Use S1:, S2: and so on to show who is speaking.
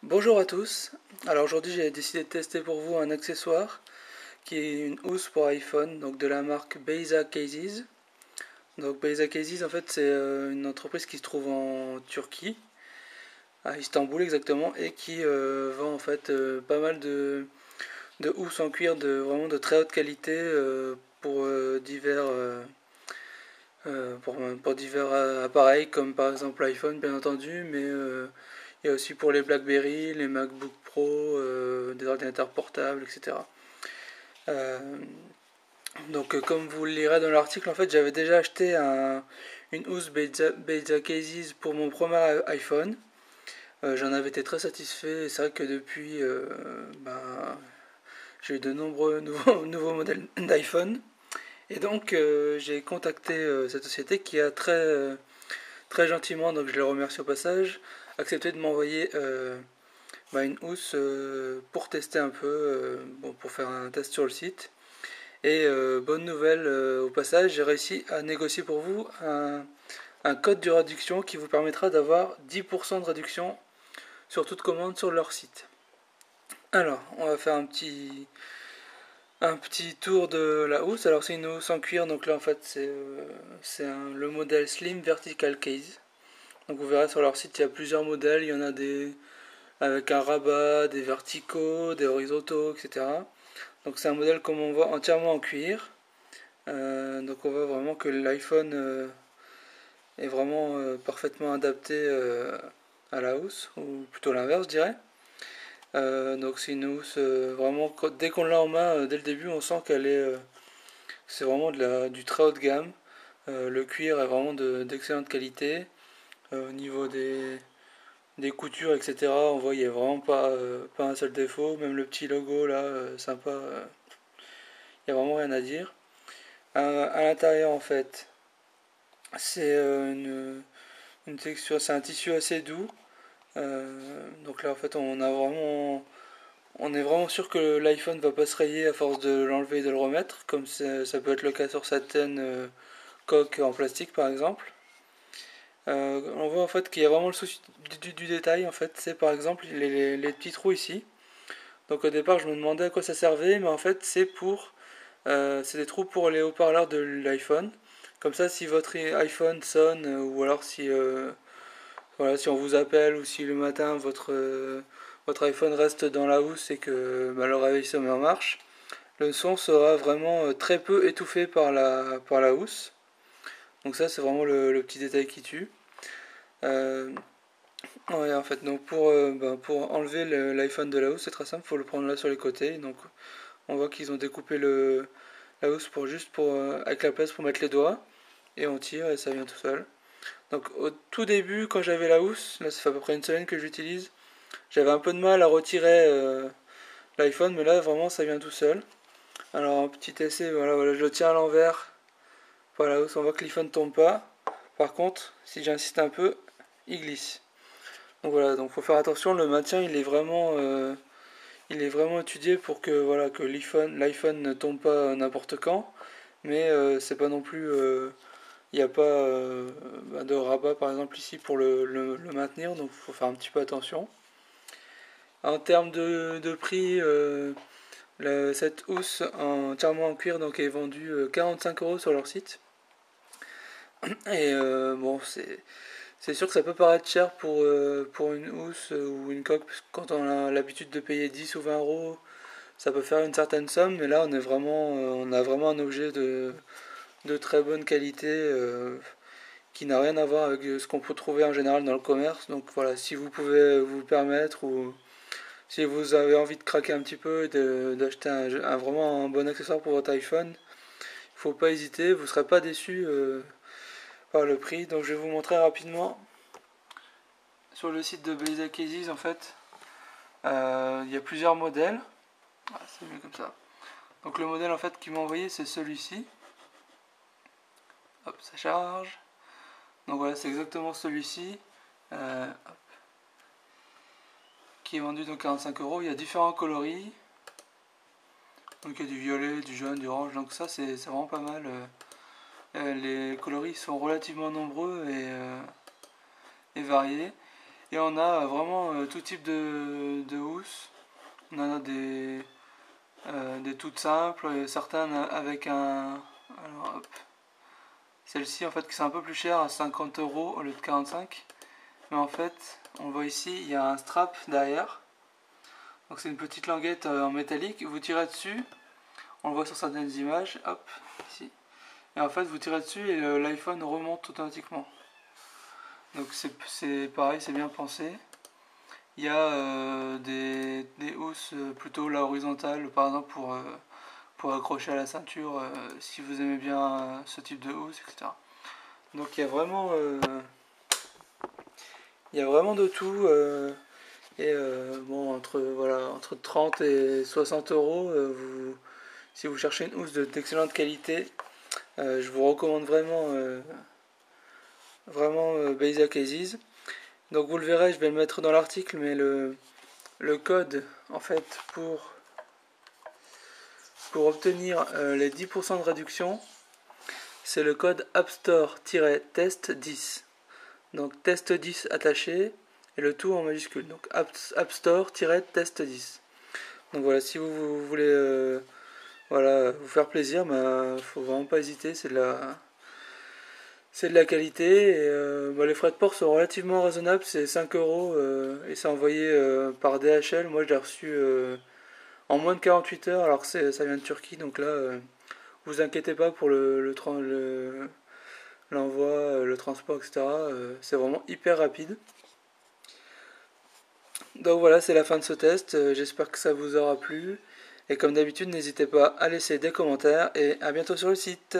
S1: Bonjour à tous, alors aujourd'hui j'ai décidé de tester pour vous un accessoire qui est une housse pour iPhone, donc de la marque Beyza Cases. Donc Beyza Cases en fait c'est une entreprise qui se trouve en Turquie, à Istanbul exactement, et qui vend en fait pas mal de housses en cuir de vraiment de très haute qualité pour pour divers appareils comme par exemple l'iPhone bien entendu, mais il y a aussi pour les BlackBerry, les MacBook Pro, des ordinateurs portables, etc. Euh, comme vous le lirez dans l'article, en fait, j'avais déjà acheté une housse Beza Cases pour mon premier iPhone. J'en avais été très satisfait. Et c'est vrai que depuis, j'ai eu de nombreux nouveaux modèles d'iPhone. Et donc, j'ai contacté cette société qui a très gentiment, donc je les remercie au passage, accepté de m'envoyer une housse pour tester un peu, pour faire un test sur le site. Et bonne nouvelle au passage, j'ai réussi à négocier pour vous un code de réduction qui vous permettra d'avoir 10% de réduction sur toute commande sur leur site. Alors, on va faire un petit tour de la housse. Alors, c'est une housse en cuir, donc là en fait, le modèle Slim Vertical Case. Donc, vous verrez sur leur site, il y a plusieurs modèles. Il y en a des avec un rabat, des verticaux, des horizontaux, etc. Donc, c'est un modèle comme on voit entièrement en cuir. Donc, on voit vraiment que l'iPhone est vraiment parfaitement adapté à la housse, ou plutôt l'inverse, je dirais. Donc c'est une housse vraiment, dès qu'on l'a en main, dès le début, on sent c'est vraiment du très haut de gamme. Le cuir est vraiment d'excellente qualité. Au niveau des coutures, etc., on voit qu'il n'y a vraiment pas un seul défaut. Même le petit logo là, sympa, il n'y a vraiment rien à dire. À l'intérieur, en fait, c'est une texture, c'est un tissu assez doux. Donc là, en fait, on est vraiment sûr que l'iPhone va pas se rayer à force de l'enlever et de le remettre, comme ça peut être le cas sur certaines coques en plastique, par exemple. On voit en fait qu'il y a vraiment le souci du détail. En fait, c'est par exemple les petits trous ici. Donc au départ, je me demandais à quoi ça servait, mais en fait, c'est des trous pour les haut-parleurs de l'iPhone. Comme ça, si votre iPhone sonne, ou alors si on vous appelle, ou si le matin votre iPhone reste dans la housse et que le réveil sonore marche, le son sera vraiment très peu étouffé par la housse. Donc ça, c'est vraiment le petit détail qui tue. Euh, ouais, en fait, donc pour enlever l'iPhone de la housse, c'est très simple, il faut le prendre là sur les côtés. Donc on voit qu'ils ont découpé la housse avec la place pour mettre les doigts, et on tire et ça vient tout seul. Donc au tout début, quand j'avais la housse, là ça fait à peu près une semaine que j'utilise, j'avais un peu de mal à retirer l'iPhone, mais là vraiment ça vient tout seul. Alors un petit essai, voilà, je le tiens à l'envers. Voilà, on voit que l'iPhone ne tombe pas. Par contre, si j'insiste un peu, il glisse. Donc voilà, donc faut faire attention, le maintien il est vraiment étudié pour que que l'iPhone ne tombe pas n'importe quand, mais c'est pas non plus il n'y a pas de rabat par exemple ici pour le maintenir, donc il faut faire un petit peu attention. En termes de prix, cette housse entièrement en cuir donc, est vendue 45 € sur leur site. Et bon, c'est sûr que ça peut paraître cher pour une housse ou une coque, parce que quand on a l'habitude de payer 10 ou 20 €, ça peut faire une certaine somme, mais là on a vraiment un objet de très bonne qualité qui n'a rien à voir avec ce qu'on peut trouver en général dans le commerce. Donc voilà, si vous pouvez vous le permettre, ou si vous avez envie de craquer un petit peu et d'acheter vraiment un bon accessoire pour votre iPhone, il ne faut pas hésiter, vous ne serez pas déçu par le prix. Donc je vais vous montrer rapidement sur le site de Beyza Cases. En fait, il y a plusieurs modèles. Ah, c'est mieux comme ça. Donc le modèle en fait qu'ils m'ont envoyé, c'est celui-ci. Hop, ça charge. Donc voilà, c'est exactement celui-ci. Qui est vendu donc 45 €. Il y a différents coloris. Donc il y a du violet, du jaune, du orange. Donc ça c'est vraiment pas mal. Les coloris sont relativement nombreux et variés. Et on a vraiment tout type de housses. On en a des toutes simples, et certaines avec un... Alors, hop. Celle-ci en fait qui c'est un peu plus cher à 50 € au lieu de 45. Mais en fait, on voit ici, il y a un strap derrière. Donc c'est une petite languette en métallique. Vous tirez dessus, on le voit sur certaines images, hop, ici. Et en fait, vous tirez dessus et l'iPhone remonte automatiquement. Donc c'est pareil, c'est bien pensé. Il y a des housses plutôt là horizontales, par exemple pour accrocher à la ceinture, si vous aimez bien ce type de housse, etc. Donc il y a vraiment de tout. Bon, entre 30 et 60 €, si vous cherchez une housse d'excellente qualité, je vous recommande vraiment Baysa Cases. Donc vous le verrez, je vais le mettre dans l'article, mais le code en fait pour obtenir les 10% de réduction, c'est le code AppStore-test10. Donc test 10 attaché et le tout en majuscule. Donc AppStore-test10. Donc voilà, si vous voulez vous faire plaisir, faut vraiment pas hésiter, c'est de la qualité. Et les frais de port sont relativement raisonnables, c'est 5 € et c'est envoyé par DHL. Moi je l'ai reçu en moins de 48 heures alors que ça vient de Turquie. Donc là, vous inquiétez pas pour l'envoi, le transport, etc. C'est vraiment hyper rapide. Donc voilà, c'est la fin de ce test. J'espère que ça vous aura plu. Et comme d'habitude, n'hésitez pas à laisser des commentaires et à bientôt sur le site.